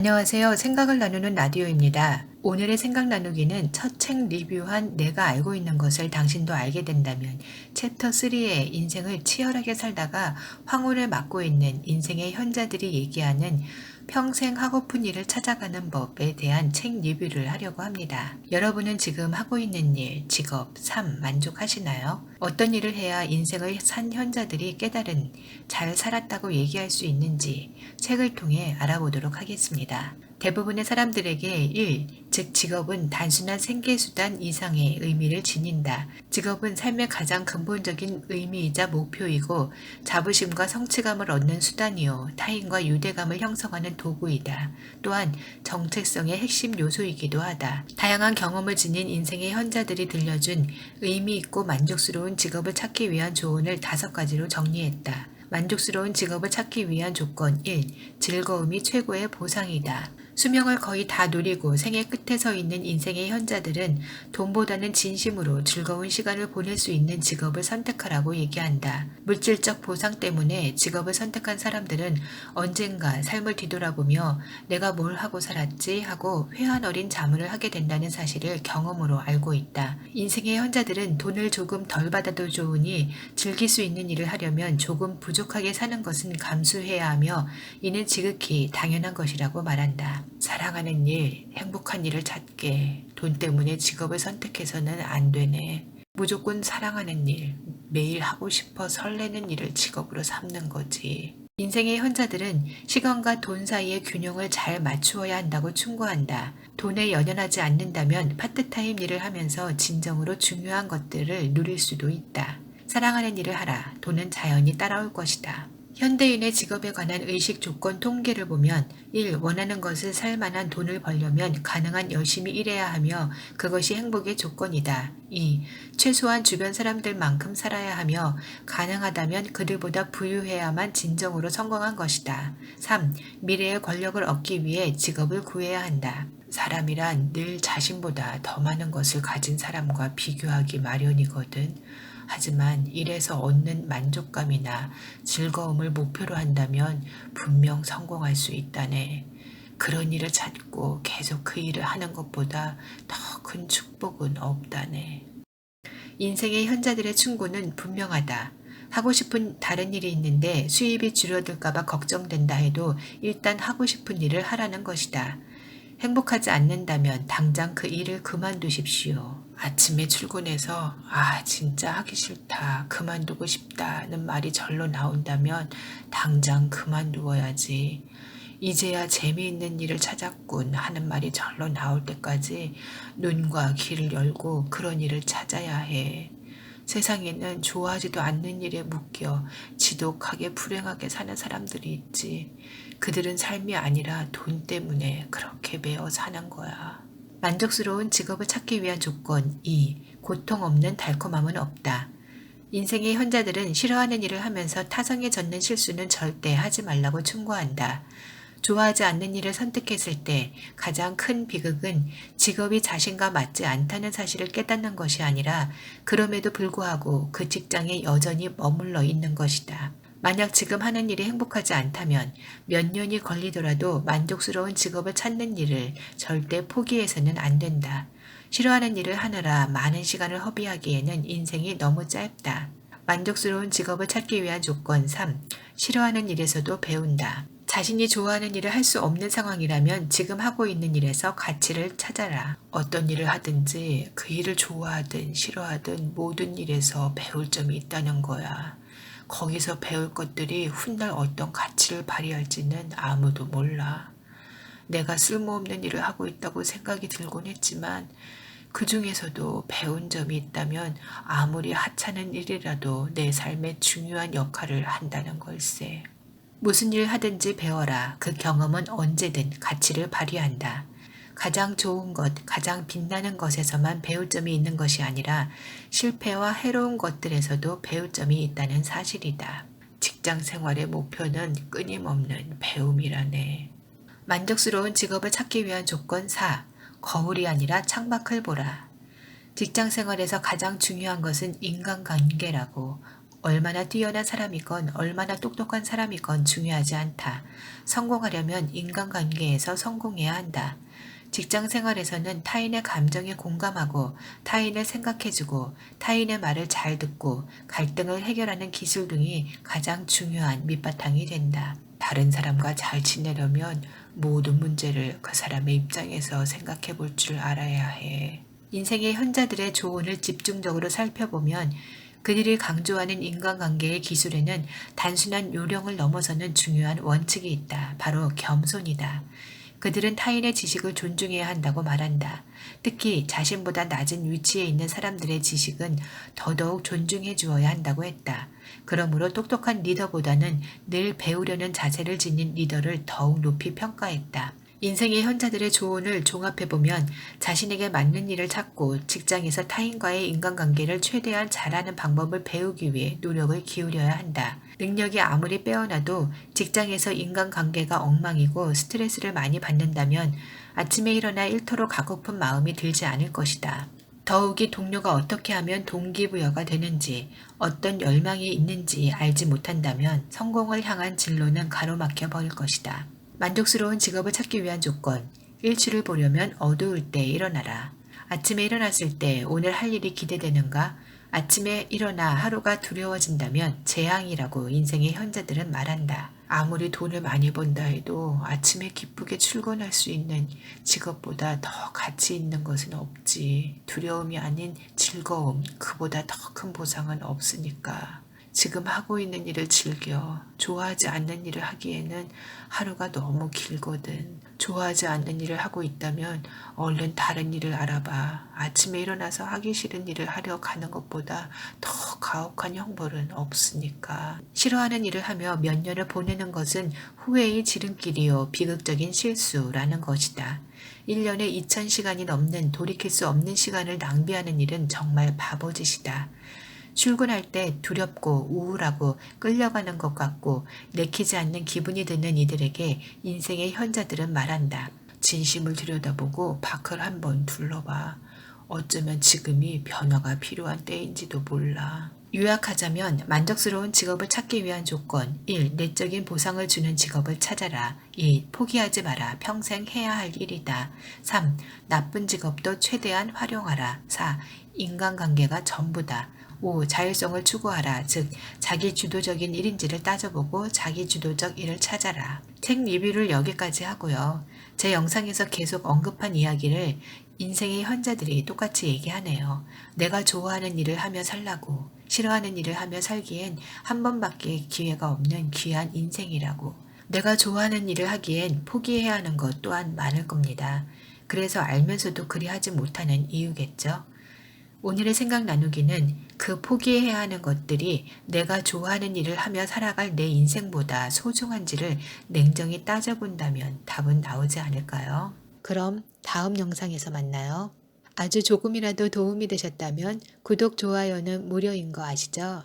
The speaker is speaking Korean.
안녕하세요. 생각을 나누는 라디오입니다. 오늘의 생각 나누기는 첫 책 리뷰한 내가 알고 있는 것을 당신도 알게 된다면 챕터 3의 인생을 치열하게 살다가 황홀을 맞고 있는 인생의 현자들이 얘기하는 평생 하고픈 일을 찾아가는 법에 대한 책 리뷰를 하려고 합니다. 여러분은 지금 하고 있는 일, 직업, 삶 만족하시나요? 어떤 일을 해야 인생을 산 현자들이 깨달은 잘 살았다고 얘기할 수 있는지 책을 통해 알아보도록 하겠습니다. 대부분의 사람들에게 일, 즉 직업은 단순한 생계수단 이상의 의미를 지닌다. 직업은 삶의 가장 근본적인 의미이자 목표이고 자부심과 성취감을 얻는 수단이요. 타인과 유대감을 형성하는 도구이다. 또한 정체성의 핵심 요소이기도 하다. 다양한 경험을 지닌 인생의 현자들이 들려준 의미 있고 만족스러운 직업을 찾기 위한 조언을 5가지로 정리했다. 만족스러운 직업을 찾기 위한 조건 1. 즐거움이 최고의 보상이다. 수명을 거의 다 누리고 생의 끝에 서 있는 인생의 현자들은 돈보다는 진심으로 즐거운 시간을 보낼 수 있는 직업을 선택하라고 얘기한다. 물질적 보상 때문에 직업을 선택한 사람들은 언젠가 삶을 뒤돌아보며 내가 뭘 하고 살았지 하고 회한 어린 자문을 하게 된다는 사실을 경험으로 알고 있다. 인생의 현자들은 돈을 조금 덜 받아도 좋으니 즐길 수 있는 일을 하려면 조금 부족하게 사는 것은 감수해야 하며 이는 지극히 당연한 것이라고 말한다. 사랑하는 일, 행복한 일을 찾게 돈 때문에 직업을 선택해서는 안 되네. 무조건 사랑하는 일, 매일 하고 싶어 설레는 일을 직업으로 삼는 거지. 인생의 현자들은 시간과 돈 사이의 균형을 잘 맞추어야 한다고 충고한다. 돈에 연연하지 않는다면 파트타임 일을 하면서 진정으로 중요한 것들을 누릴 수도 있다. 사랑하는 일을 하라. 돈은 자연히 따라올 것이다. 현대인의 직업에 관한 의식 조건 통계를 보면 1. 원하는 것을 살 만한 돈을 벌려면 가능한 열심히 일해야 하며 그것이 행복의 조건이다. 2. 최소한 주변 사람들만큼 살아야 하며 가능하다면 그들보다 부유해야만 진정으로 성공한 것이다. 3. 미래의 권력을 얻기 위해 직업을 구해야 한다. 사람이란 늘 자신보다 더 많은 것을 가진 사람과 비교하기 마련이거든. 하지만 일에서 얻는 만족감이나 즐거움을 목표로 한다면 분명 성공할 수 있다네. 그런 일을 찾고 계속 그 일을 하는 것보다 더 큰 축복은 없다네. 인생의 현자들의 충고는 분명하다. 하고 싶은 다른 일이 있는데 수입이 줄어들까봐 걱정된다 해도 일단 하고 싶은 일을 하라는 것이다. 행복하지 않는다면 당장 그 일을 그만두십시오. 아침에 출근해서 진짜 하기 싫다, 그만두고 싶다는 말이 절로 나온다면 당장 그만두어야지. 이제야 재미있는 일을 찾았군 하는 말이 절로 나올 때까지 눈과 귀를 열고 그런 일을 찾아야 해. 세상에는 좋아하지도 않는 일에 묶여 지독하게 불행하게 사는 사람들이 있지. 그들은 삶이 아니라 돈 때문에 그렇게 매어 사는 거야. 만족스러운 직업을 찾기 위한 조건 2. 고통 없는 달콤함은 없다. 인생의 현자들은 싫어하는 일을 하면서 타성에 젖는 실수는 절대 하지 말라고 충고한다. 좋아하지 않는 일을 선택했을 때 가장 큰 비극은 직업이 자신과 맞지 않다는 사실을 깨닫는 것이 아니라 그럼에도 불구하고 그 직장에 여전히 머물러 있는 것이다. 만약 지금 하는 일이 행복하지 않다면 몇 년이 걸리더라도 만족스러운 직업을 찾는 일을 절대 포기해서는 안 된다. 싫어하는 일을 하느라 많은 시간을 허비하기에는 인생이 너무 짧다. 만족스러운 직업을 찾기 위한 조건 3. 싫어하는 일에서도 배운다. 자신이 좋아하는 일을 할 수 없는 상황이라면 지금 하고 있는 일에서 가치를 찾아라. 어떤 일을 하든지 그 일을 좋아하든 싫어하든 모든 일에서 배울 점이 있다는 거야. 거기서 배울 것들이 훗날 어떤 가치를 발휘할지는 아무도 몰라. 내가 쓸모없는 일을 하고 있다고 생각이 들곤 했지만 그 중에서도 배운 점이 있다면 아무리 하찮은 일이라도 내 삶에 중요한 역할을 한다는 걸세. 무슨 일 하든지 배워라. 그 경험은 언제든 가치를 발휘한다. 가장 좋은 것, 가장 빛나는 것에서만 배울 점이 있는 것이 아니라 실패와 해로운 것들에서도 배울 점이 있다는 사실이다. 직장 생활의 목표는 끊임없는 배움이라네. 만족스러운 직업을 찾기 위한 조건 4. 거울이 아니라 창밖을 보라. 직장 생활에서 가장 중요한 것은 인간관계라고. 얼마나 뛰어난 사람이건 얼마나 똑똑한 사람이건 중요하지 않다. 성공하려면 인간관계에서 성공해야 한다. 직장 생활에서는 타인의 감정에 공감하고 타인을 생각해주고 타인의 말을 잘 듣고 갈등을 해결하는 기술 등이 가장 중요한 밑바탕이 된다. 다른 사람과 잘 지내려면 모든 문제를 그 사람의 입장에서 생각해 볼 줄 알아야 해. 인생의 현자들의 조언을 집중적으로 살펴보면 그들이 강조하는 인간관계의 기술에는 단순한 요령을 넘어서는 중요한 원칙이 있다. 바로 겸손이다. 그들은 타인의 지식을 존중해야 한다고 말한다. 특히 자신보다 낮은 위치에 있는 사람들의 지식은 더더욱 존중해 주어야 한다고 했다. 그러므로 똑똑한 리더보다는 늘 배우려는 자세를 지닌 리더를 더욱 높이 평가했다. 인생의 현자들의 조언을 종합해보면 자신에게 맞는 일을 찾고 직장에서 타인과의 인간관계를 최대한 잘하는 방법을 배우기 위해 노력을 기울여야 한다. 능력이 아무리 빼어나도 직장에서 인간관계가 엉망이고 스트레스를 많이 받는다면 아침에 일어나 일터로 가고픈 마음이 들지 않을 것이다. 더욱이 동료가 어떻게 하면 동기부여가 되는지, 어떤 열망이 있는지 알지 못한다면 성공을 향한 진로는 가로막혀 버릴 것이다. 만족스러운 직업을 찾기 위한 조건, 일출을 보려면 어두울 때 일어나라. 아침에 일어났을 때 오늘 할 일이 기대되는가? 아침에 일어나 하루가 두려워진다면 재앙이라고 인생의 현자들은 말한다. 아무리 돈을 많이 번다 해도 아침에 기쁘게 출근할 수 있는 직업보다 더 가치 있는 것은 없지. 두려움이 아닌 즐거움, 그보다 더 큰 보상은 없으니까. 지금 하고 있는 일을 즐겨. 좋아하지 않는 일을 하기에는 하루가 너무 길거든. 좋아하지 않는 일을 하고 있다면 얼른 다른 일을 알아봐. 아침에 일어나서 하기 싫은 일을 하려 가는 것보다 더 가혹한 형벌은 없으니까. 싫어하는 일을 하며 몇 년을 보내는 것은 후회의 지름길이요 비극적인 실수라는 것이다. 1년에 2000시간이 넘는 돌이킬 수 없는 시간을 낭비하는 일은 정말 바보짓이다. 출근할 때 두렵고 우울하고 끌려가는 것 같고 내키지 않는 기분이 드는 이들에게 인생의 현자들은 말한다. 진심을 들여다보고 밖을 한번 둘러봐. 어쩌면 지금이 변화가 필요한 때인지도 몰라. 요약하자면 만족스러운 직업을 찾기 위한 조건 1. 내적인 보상을 주는 직업을 찾아라. 2. 포기하지 마라. 평생 해야 할 일이다. 3. 나쁜 직업도 최대한 활용하라. 4. 인간관계가 전부다. 5. 자율성을 추구하라. 즉 자기 주도적인 일인지를 따져보고 자기 주도적 일을 찾아라. 책 리뷰를 여기까지 하고요. 제 영상에서 계속 언급한 이야기를 인생의 현자들이 똑같이 얘기하네요. 내가 좋아하는 일을 하며 살라고. 싫어하는 일을 하며 살기엔 한 번밖에 기회가 없는 귀한 인생이라고. 내가 좋아하는 일을 하기엔 포기해야 하는 것 또한 많을 겁니다. 그래서 알면서도 그리 하지 못하는 이유겠죠. 오늘의 생각 나누기는 그 포기해야 하는 것들이 내가 좋아하는 일을 하며 살아갈 내 인생보다 소중한지를 냉정히 따져본다면 답은 나오지 않을까요? 그럼 다음 영상에서 만나요. 아주 조금이라도 도움이 되셨다면 구독, 좋아요는 무료인 거 아시죠?